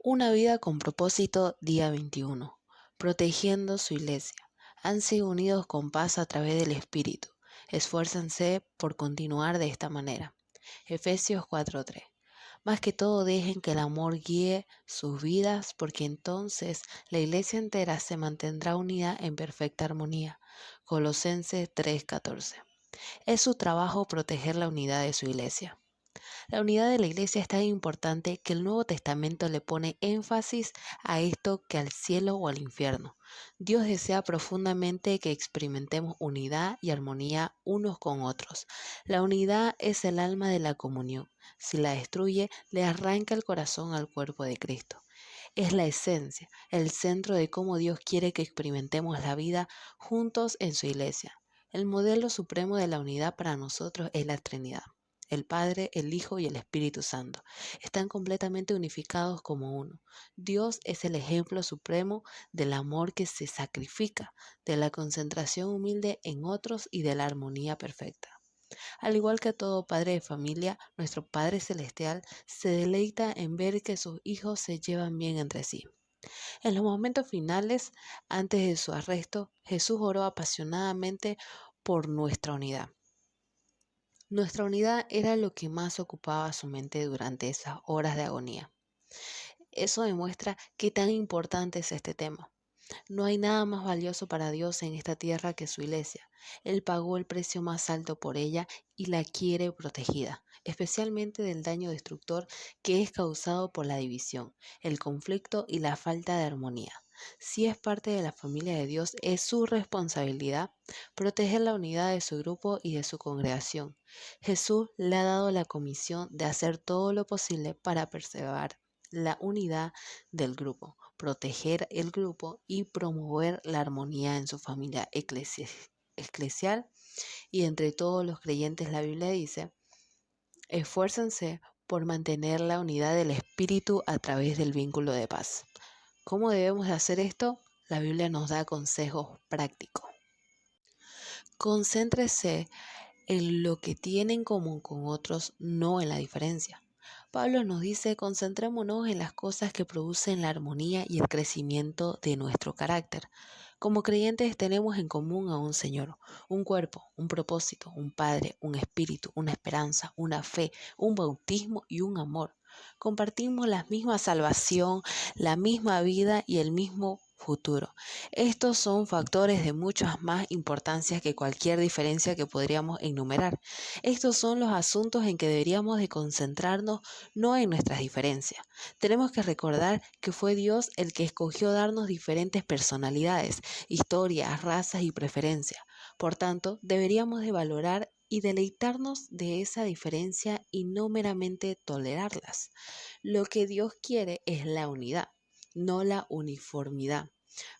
Una vida con propósito, día 21. Protegiendo su iglesia. Han sido unidos con paz a través del Espíritu. Esfuércense por continuar de esta manera. Efesios 4:3. Más que todo dejen que el amor guíe sus vidas, porque entonces la iglesia entera se mantendrá unida en perfecta armonía. Colosenses 3:14. Es su trabajo proteger la unidad de su iglesia. La unidad de la iglesia es tan importante que el Nuevo Testamento le pone énfasis a esto que al cielo o al infierno. Dios desea profundamente que experimentemos unidad y armonía unos con otros. La unidad es el alma de la comunión. Si la destruye, le arranca el corazón al cuerpo de Cristo. Es la esencia, el centro de cómo Dios quiere que experimentemos la vida juntos en su iglesia. El modelo supremo de la unidad para nosotros es la Trinidad. El Padre, el Hijo y el Espíritu Santo están completamente unificados como uno. Dios es el ejemplo supremo del amor que se sacrifica, de la concentración humilde en otros y de la armonía perfecta. Al igual que todo padre de familia, nuestro Padre Celestial se deleita en ver que sus hijos se llevan bien entre sí. En los momentos finales, antes de su arresto, Jesús oró apasionadamente por nuestra unidad. Nuestra unidad era lo que más ocupaba su mente durante esas horas de agonía. Eso demuestra qué tan importante es este tema. No hay nada más valioso para Dios en esta tierra que su iglesia. Él pagó el precio más alto por ella y la quiere protegida, especialmente del daño destructor que es causado por la división, el conflicto y la falta de armonía. Si es parte de la familia de Dios, es su responsabilidad proteger la unidad de su grupo y de su congregación. Jesús le ha dado la comisión de hacer todo lo posible para preservar la unidad del grupo, proteger el grupo y promover la armonía en su familia eclesial y entre todos los creyentes. La Biblia dice: esfuércense por mantener la unidad del espíritu a través del vínculo de paz. ¿Cómo debemos de hacer esto? La Biblia nos da consejos prácticos. Concéntrese en lo que tiene en común con otros, no en la diferencia. Pablo nos dice: concentrémonos en las cosas que producen la armonía y el crecimiento de nuestro carácter. Como creyentes tenemos en común a un Señor, un cuerpo, un propósito, un Padre, un espíritu, una esperanza, una fe, un bautismo y un amor. Compartimos la misma salvación, la misma vida y el mismo futuro. Estos son factores de muchas más importancias que cualquier diferencia que podríamos enumerar. Estos son los asuntos en que deberíamos de concentrarnos, no en nuestras diferencias. Tenemos que recordar que fue Dios el que escogió darnos diferentes personalidades, historias, razas y preferencias. Por tanto, deberíamos de valorar y deleitarnos de esa diferencia y no meramente tolerarlas. Lo que Dios quiere es la unidad, no la uniformidad.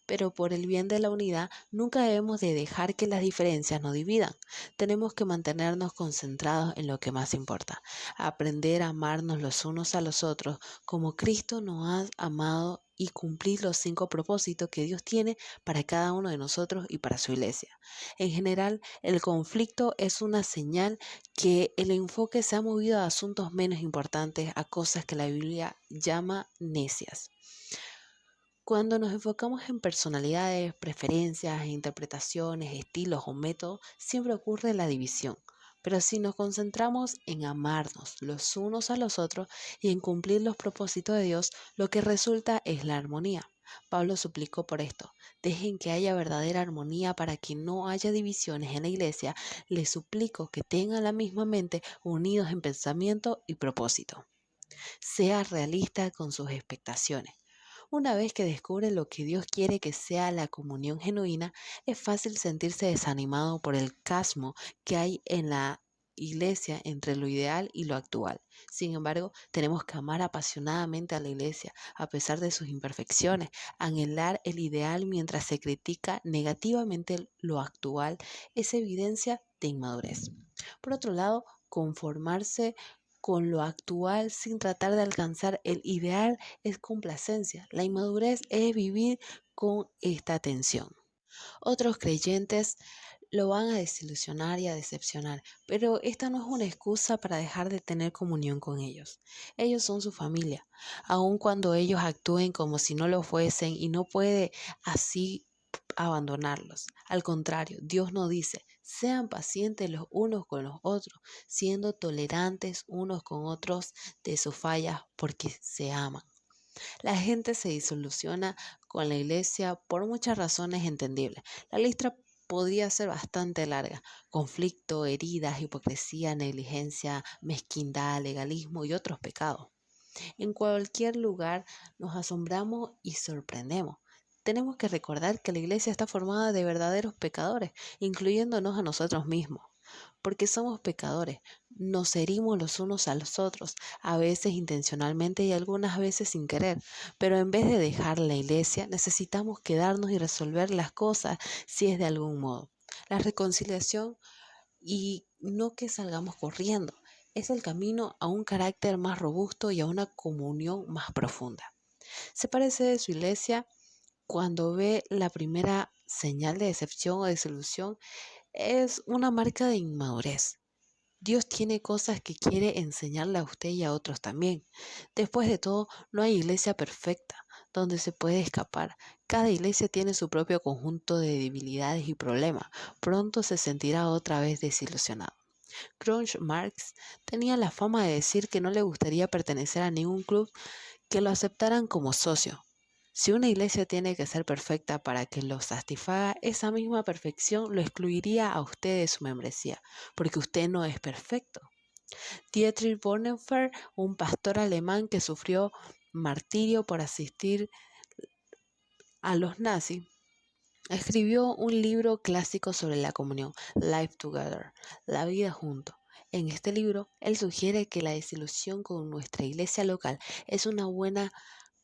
Pero por el bien de la unidad, nunca debemos de dejar que las diferencias nos dividan. Tenemos que mantenernos concentrados en lo que más importa, aprender a amarnos los unos a los otros como Cristo nos ha amado y cumplir los 5 propósitos que Dios tiene para cada uno de nosotros y para su iglesia. En general, el conflicto es una señal que el enfoque se ha movido a asuntos menos importantes, a cosas que la Biblia llama necias. Cuando nos enfocamos en personalidades, preferencias, interpretaciones, estilos o métodos, siempre ocurre la división. Pero si nos concentramos en amarnos los unos a los otros y en cumplir los propósitos de Dios, lo que resulta es la armonía. Pablo suplicó por esto: dejen que haya verdadera armonía para que no haya divisiones en la iglesia. Les suplico que tengan la misma mente, unidos en pensamiento y propósito. Sea realista con sus expectaciones. Una vez que descubre lo que Dios quiere que sea la comunión genuina, es fácil sentirse desanimado por el casmo que hay en la iglesia entre lo ideal y lo actual. Sin embargo, tenemos que amar apasionadamente a la iglesia, a pesar de sus imperfecciones, anhelar el ideal mientras se critica negativamente lo actual, es evidencia de inmadurez. Por otro lado, conformarse con lo actual sin tratar de alcanzar el ideal es complacencia. La inmadurez es vivir con esta tensión. Otros creyentes lo van a desilusionar y a decepcionar, pero esta no es una excusa para dejar de tener comunión con ellos. Ellos son su familia, aun cuando ellos actúen como si no lo fuesen y no puede así abandonarlos. Al contrario, Dios nos dice, sean pacientes los unos con los otros, siendo tolerantes unos con otros de sus fallas porque se aman. La gente se disoluciona con la iglesia por muchas razones entendibles. La lista podría ser bastante larga. Conflicto, heridas, hipocresía, negligencia, mezquindad, legalismo y otros pecados. En cualquier lugar nos asombramos y sorprendemos. Tenemos que recordar que la iglesia está formada de verdaderos pecadores, incluyéndonos a nosotros mismos. Porque somos pecadores, nos herimos los unos a los otros, a veces intencionalmente y algunas veces sin querer. Pero en vez de dejar la iglesia, necesitamos quedarnos y resolver las cosas si es de algún modo. La reconciliación y no que salgamos corriendo. Es el camino a un carácter más robusto y a una comunión más profunda. Se parece de su iglesia cuando ve la primera señal de decepción o desilusión, es una marca de inmadurez. Dios tiene cosas que quiere enseñarle a usted y a otros también. Después de todo, no hay iglesia perfecta donde se puede escapar. Cada iglesia tiene su propio conjunto de debilidades y problemas. Pronto se sentirá otra vez desilusionado. Groucho Marx tenía la fama de decir que no le gustaría pertenecer a ningún club que lo aceptaran como socio. Si una iglesia tiene que ser perfecta para que lo satisfaga, esa misma perfección lo excluiría a usted de su membresía, porque usted no es perfecto. Dietrich Bonhoeffer, un pastor alemán que sufrió martirio por asistir a los nazis, escribió un libro clásico sobre la comunión, Life Together, la vida junto. En este libro, él sugiere que la desilusión con nuestra iglesia local es una buena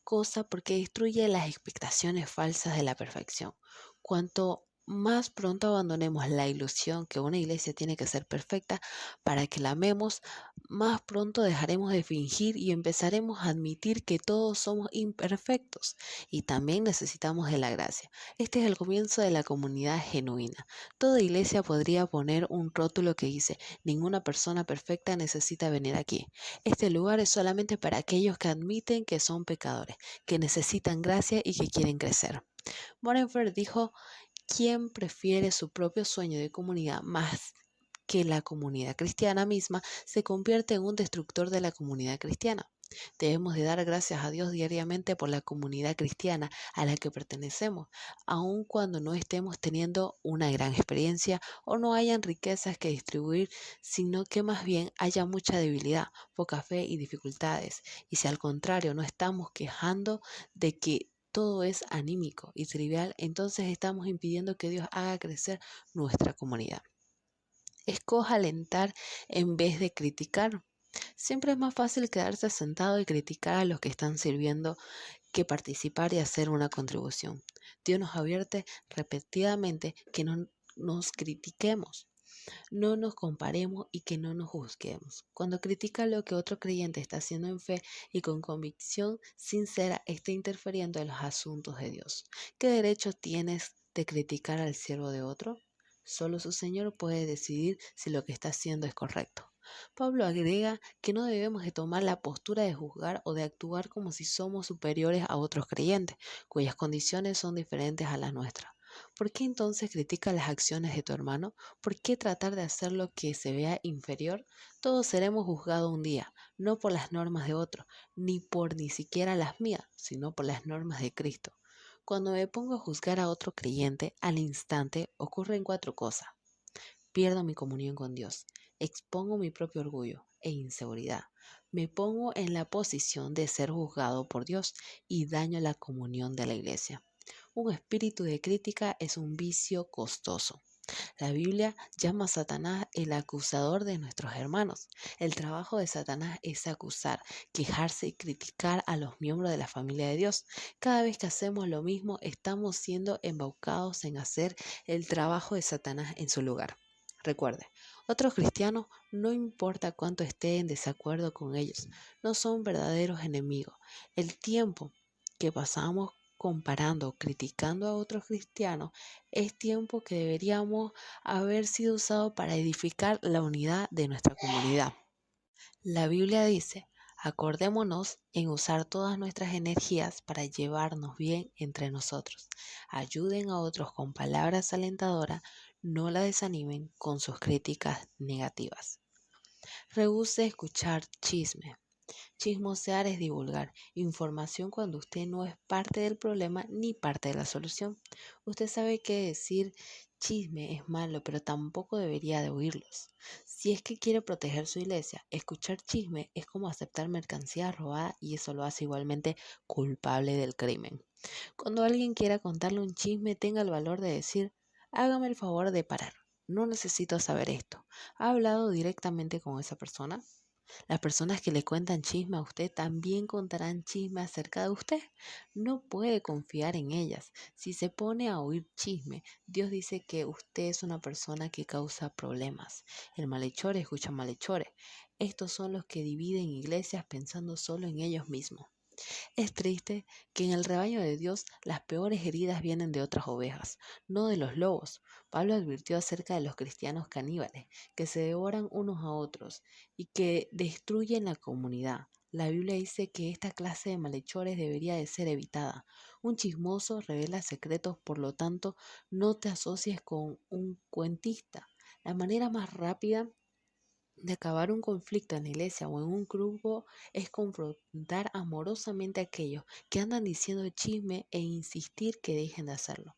cosa porque destruye las expectaciones falsas de la perfección. Cuanto más pronto abandonemos la ilusión que una iglesia tiene que ser perfecta para que la amemos, más pronto dejaremos de fingir y empezaremos a admitir que todos somos imperfectos y también necesitamos de la gracia. Este es el comienzo de la comunidad genuina. Toda iglesia podría poner un rótulo que dice, ninguna persona perfecta necesita venir aquí. Este lugar es solamente para aquellos que admiten que son pecadores, que necesitan gracia y que quieren crecer. Bonhoeffer dijo, ¿quién prefiere su propio sueño de comunidad más que la comunidad cristiana misma se convierte en un destructor de la comunidad cristiana? Debemos de dar gracias a Dios diariamente por la comunidad cristiana a la que pertenecemos, aun cuando no estemos teniendo una gran experiencia o no hayan riquezas que distribuir, sino que más bien haya mucha debilidad, poca fe y dificultades. Y si al contrario no estamos quejando de que todo es anímico y trivial, entonces estamos impidiendo que Dios haga crecer nuestra comunidad. Escoja alentar en vez de criticar. Siempre es más fácil quedarse sentado y criticar a los que están sirviendo que participar y hacer una contribución. Dios nos advierte repetidamente que no nos critiquemos, no nos comparemos y que no nos juzguemos. Cuando critica lo que otro creyente está haciendo en fe y con convicción sincera, está interfiriendo en los asuntos de Dios. ¿Qué derecho tienes de criticar al siervo de otro? Solo su Señor puede decidir si lo que está haciendo es correcto. Pablo agrega que no debemos de tomar la postura de juzgar o de actuar como si somos superiores a otros creyentes, cuyas condiciones son diferentes a las nuestras. ¿Por qué entonces critica las acciones de tu hermano? ¿Por qué tratar de hacer lo que se vea inferior? Todos seremos juzgados un día, no por las normas de otros, ni siquiera las mías, sino por las normas de Cristo. Cuando me pongo a juzgar a otro creyente, al instante ocurren 4 cosas. Pierdo mi comunión con Dios, expongo mi propio orgullo e inseguridad, me pongo en la posición de ser juzgado por Dios y daño la comunión de la iglesia. Un espíritu de crítica es un vicio costoso. La Biblia llama a Satanás el acusador de nuestros hermanos. El trabajo de Satanás es acusar, quejarse y criticar a los miembros de la familia de Dios. Cada vez que hacemos lo mismo, estamos siendo embaucados en hacer el trabajo de Satanás en su lugar. Recuerde, otros cristianos, no importa cuánto esté en desacuerdo con ellos, no son verdaderos enemigos. El tiempo que pasamos comparando o criticando a otros cristianos, es tiempo que deberíamos haber sido usado para edificar la unidad de nuestra comunidad. La Biblia dice, acordémonos en usar todas nuestras energías para llevarnos bien entre nosotros. Ayuden a otros con palabras alentadoras, no la desanimen con sus críticas negativas. Rehúse escuchar chisme. Chismosear es divulgar información cuando usted no es parte del problema ni parte de la solución. Usted sabe que decir chisme es malo, pero tampoco debería de oírlos. Si es que quiere proteger su iglesia, escuchar chisme es como aceptar mercancía robada y eso lo hace igualmente culpable del crimen. Cuando alguien quiera contarle un chisme, tenga el valor de decir, hágame el favor de parar. No necesito saber esto. ¿Ha hablado directamente con esa persona? Las personas que le cuentan chisme a usted también contarán chisme acerca de usted. No puede confiar en ellas. Si se pone a oír chisme, Dios dice que usted es una persona que causa problemas. El malhechor escucha malhechores. Estos son los que dividen iglesias pensando solo en ellos mismos. Es triste que en el rebaño de Dios las peores heridas vienen de otras ovejas, no de los lobos. Pablo advirtió acerca de los cristianos caníbales, que se devoran unos a otros y que destruyen la comunidad. La Biblia dice que esta clase de malhechores debería de ser evitada. Un chismoso revela secretos, por lo tanto, no te asocies con un cuentista. La manera más rápida de acabar un conflicto en la iglesia o en un grupo es confrontar amorosamente a aquellos que andan diciendo chisme e insistir que dejen de hacerlo.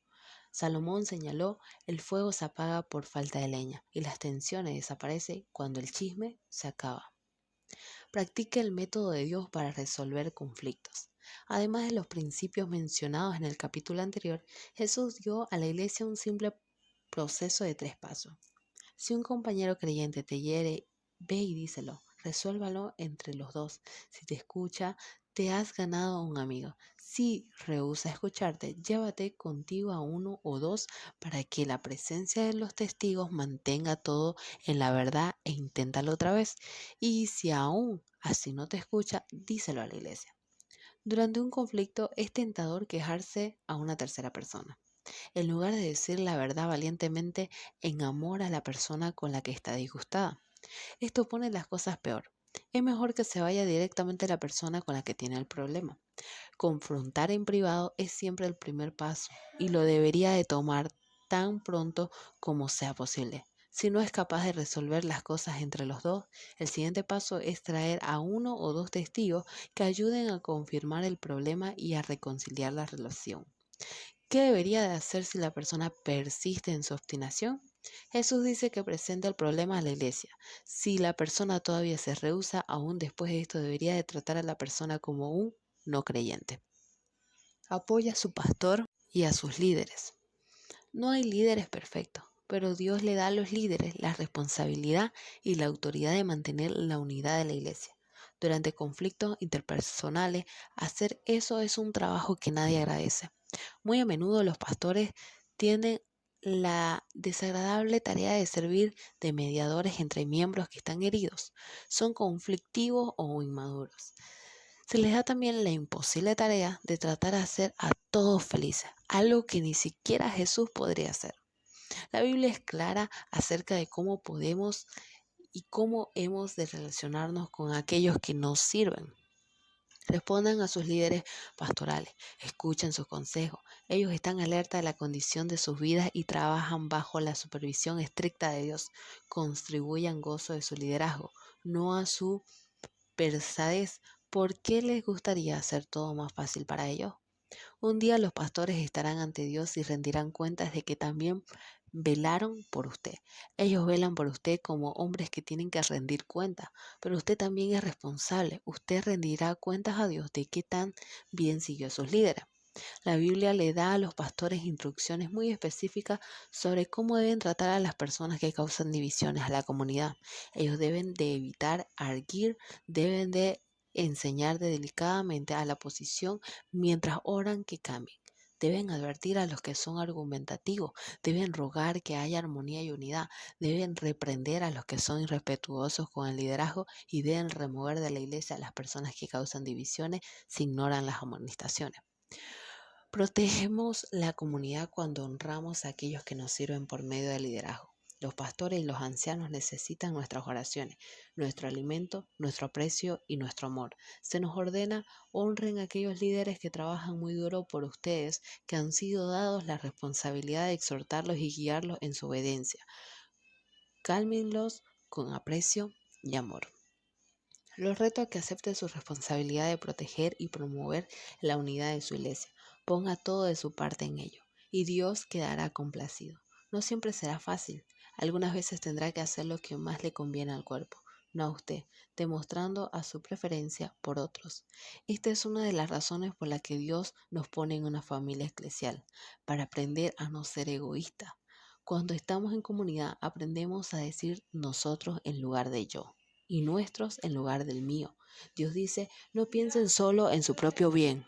Salomón señaló, el fuego se apaga por falta de leña y las tensiones desaparecen cuando el chisme se acaba. Practique el método de Dios para resolver conflictos. Además de los principios mencionados en el capítulo anterior, Jesús dio a la iglesia un simple proceso de 3 pasos. Si un compañero creyente te hiere, ve y díselo, resuélvalo entre los dos. Si te escucha, te has ganado a un amigo. Si rehúsa escucharte, llévate contigo a 1 o 2 para que la presencia de los testigos mantenga todo en la verdad e inténtalo otra vez. Y si aún así no te escucha, díselo a la iglesia. Durante un conflicto es tentador quejarse a una tercera persona. En lugar de decir la verdad valientemente en amor a la persona con la que está disgustada. Esto pone las cosas peor. Es mejor que se vaya directamente a la persona con la que tiene el problema. Confrontar en privado es siempre el primer paso y lo debería de tomar tan pronto como sea posible. Si no es capaz de resolver las cosas entre los dos, el siguiente paso es traer a 1 o 2 testigos que ayuden a confirmar el problema y a reconciliar la relación. ¿Qué debería de hacer si la persona persiste en su obstinación? Jesús dice que presenta el problema a la iglesia. Si la persona todavía se rehúsa, aún después de esto debería de tratar a la persona como un no creyente. Apoya a su pastor y a sus líderes. No hay líderes perfectos, pero Dios le da a los líderes la responsabilidad y la autoridad de mantener la unidad de la iglesia. Durante conflictos interpersonales, hacer eso es un trabajo que nadie agradece. Muy a menudo los pastores tienen la desagradable tarea de servir de mediadores entre miembros que están heridos, son conflictivos o inmaduros. Se les da también la imposible tarea de tratar de hacer a todos felices, algo que ni siquiera Jesús podría hacer. La Biblia es clara acerca de cómo podemos y cómo hemos de relacionarnos con aquellos que nos sirven. Respondan a sus líderes pastorales, escuchen sus consejos. Ellos están alerta de la condición de sus vidas y trabajan bajo la supervisión estricta de Dios. Contribuyan gozo de su liderazgo, no a su pesadez. ¿Por qué les gustaría hacer todo más fácil para ellos? Un día los pastores estarán ante Dios y rendirán cuentas de que también velaron por usted. Ellos velan por usted como hombres que tienen que rendir cuentas, pero usted también es responsable. Usted rendirá cuentas a Dios de qué tan bien siguió a sus líderes. La Biblia le da a los pastores instrucciones muy específicas sobre cómo deben tratar a las personas que causan divisiones a la comunidad. Ellos deben de evitar arguir, deben de enseñar delicadamente a la posición mientras oran que cambien. Deben advertir a los que son argumentativos, deben rogar que haya armonía y unidad, deben reprender a los que son irrespetuosos con el liderazgo y deben remover de la iglesia a las personas que causan divisiones si ignoran las amonestaciones. Protegemos la comunidad cuando honramos a aquellos que nos sirven por medio del liderazgo. Los pastores y los ancianos necesitan nuestras oraciones, nuestro alimento, nuestro aprecio y nuestro amor. Se nos ordena: honren a aquellos líderes que trabajan muy duro por ustedes, que han sido dados la responsabilidad de exhortarlos y guiarlos en su obediencia. Cálmenlos con aprecio y amor. Los reto a que acepte su responsabilidad de proteger y promover la unidad de su iglesia. Ponga todo de su parte en ello, y Dios quedará complacido. No siempre será fácil. Algunas veces tendrá que hacer lo que más le conviene al cuerpo, no a usted, demostrando a su preferencia por otros. Esta es una de las razones por las que Dios nos pone en una familia eclesial, para aprender a no ser egoísta. Cuando estamos en comunidad, aprendemos a decir nosotros en lugar de yo y nuestros en lugar del mío. Dios dice: no piensen solo en su propio bien,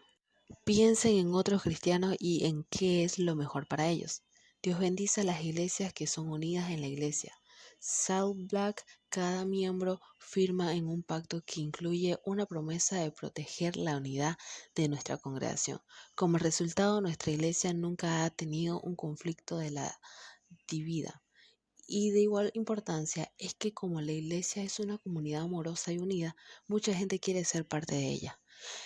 piensen en otros cristianos y en qué es lo mejor para ellos. Dios bendice a las iglesias que son unidas en la iglesia. Salt Black, cada miembro firma en un pacto que incluye una promesa de proteger la unidad de nuestra congregación. Como resultado, nuestra iglesia nunca ha tenido un conflicto de la divida. Y de igual importancia es que como la iglesia es una comunidad amorosa y unida, mucha gente quiere ser parte de ella.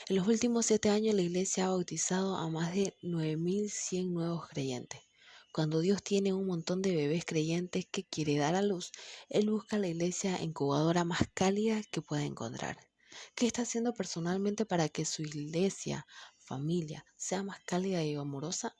En los últimos 7 años la iglesia ha bautizado a más de 9.100 nuevos creyentes. Cuando Dios tiene un montón de bebés creyentes que quiere dar a luz, Él busca la iglesia incubadora más cálida que pueda encontrar. ¿Qué está haciendo personalmente para que su iglesia, familia, sea más cálida y amorosa?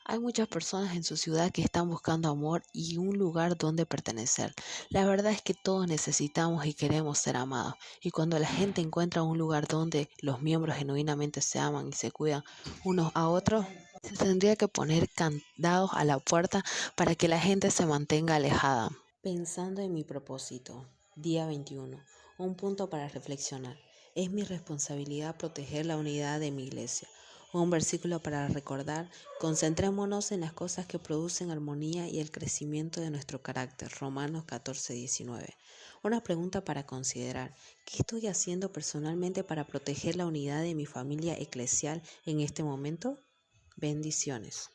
Hay muchas personas en su ciudad que están buscando amor y un lugar donde pertenecer. La verdad es que todos necesitamos y queremos ser amados. Y cuando la gente encuentra un lugar donde los miembros genuinamente se aman y se cuidan unos a otros, se tendría que poner candados a la puerta para que la gente se mantenga alejada. Pensando en mi propósito, día 21. Un punto para reflexionar. Es mi responsabilidad proteger la unidad de mi iglesia. Un versículo para recordar: concentrémonos en las cosas que producen armonía y el crecimiento de nuestro carácter. Romanos 14:19. Una pregunta para considerar: ¿qué estoy haciendo personalmente para proteger la unidad de mi familia eclesial en este momento? Bendiciones.